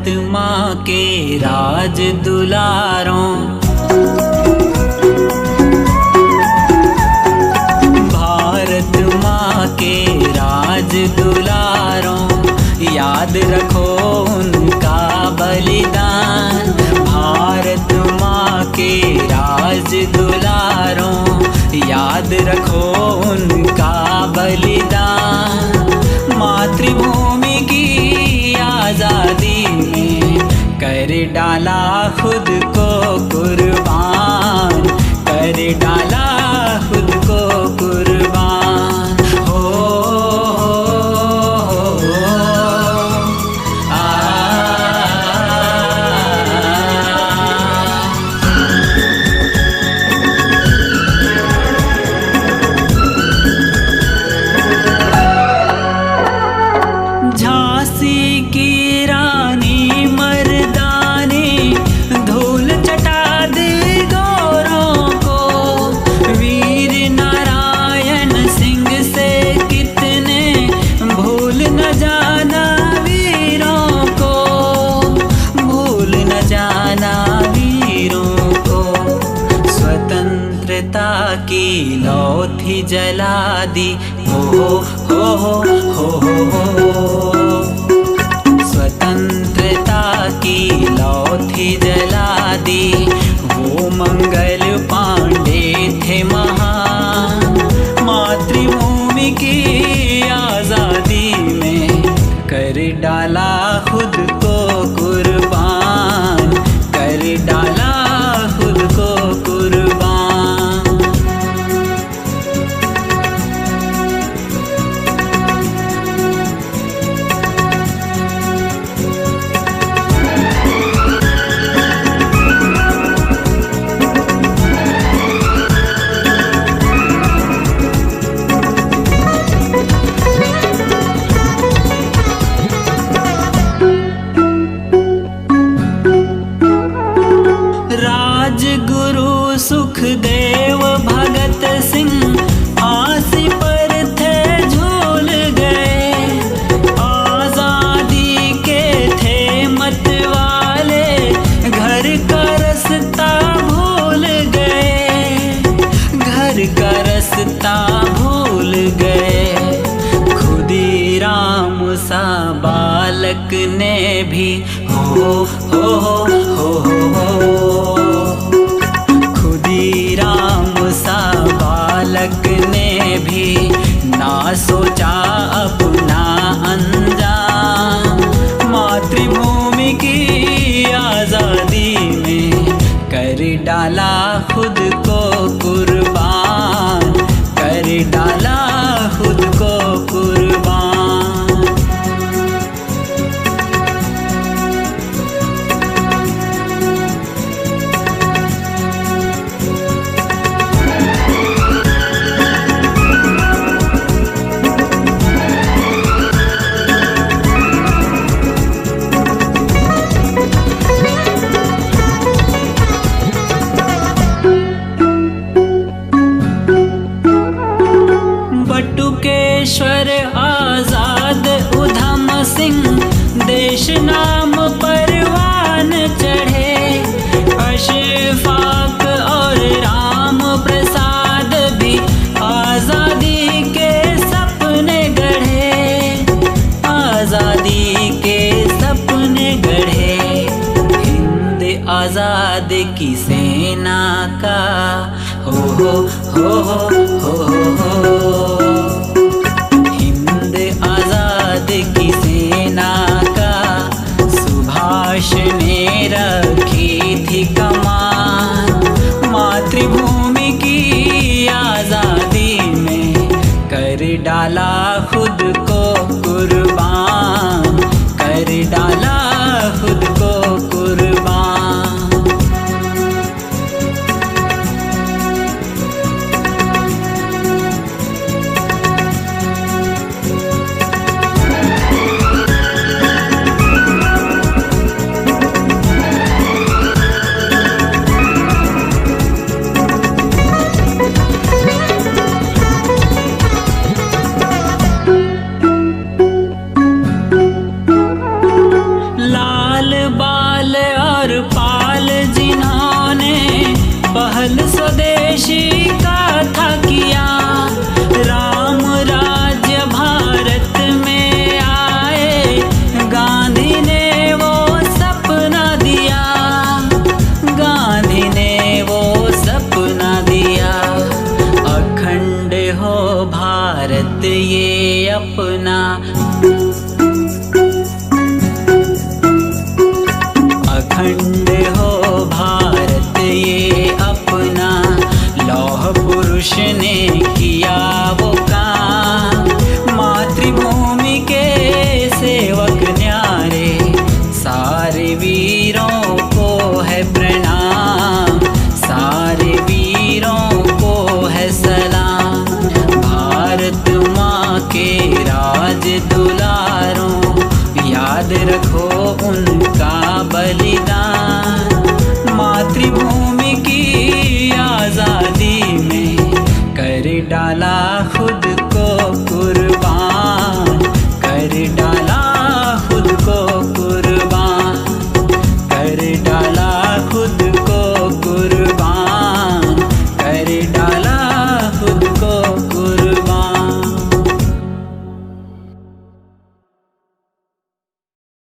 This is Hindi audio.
भारत माँ के राज दुलारों, भारत माँ के राज दुलारों, याद रखो उनका बलिदान। भारत माँ के राज दुलारों, याद रखो उनका बलिदान। मातृभूमि की आज़ादी में कर डाला खुद को कुर्बान, कर डाला खुद को कुर्बान। हो झांसी की रानी मर्दानी धूल चटा दे गौरों को। वीर नारायण सिंह से कितने भूल न जाना वीरों को, भूल न जाना वीरों को। स्वतंत्रता की लौ थी जला दी, हो। स्वतंत्रता की लौ थी जला दी, वो मंगल पांडे थे महान। मातृभूमि की आज़ादी में कर डाला खुद को कुर्बान, कर डाला खुद को कुर्बान। राजगुरु सुखदेव भगत सिंह फांसी पर थे झूल गए। आज़ादी के थे मतवाले, घर का रास्ता भूल गए, घर का रास्ता भूल गए। खुदीराम सा बालक ने भी हो। खुदीराम सा बालक ने भी ना सोचा अपना अंजाम। मातृभूमि की आज़ादी में कर डाला खुद को कुर्बान, कर डाला खुद को कुर्बान। बटुकेश्वर आज़ाद उधम सिंह देश नाम परवान चढ़े। अशफाक और राम प्रसाद भी आज़ादी के सपने गढ़े, आज़ादी के सपने गढ़े। हिंद आज़ाद की सेना का हो। हिंद आज़ाद की सेना का सुभाष ने रखी थी कमान। मातृभूमि की आज़ादी में कर डाला खुद को कुर्बान, कर डाला खुद को कुर्बान। वीरों को है प्रणाम, सारे वीरों को है सलाम। भारत माँ के राज दुलारों, याद रखो उनका बलिदान। मातृभूमि की आज़ादी में कर डाला खुद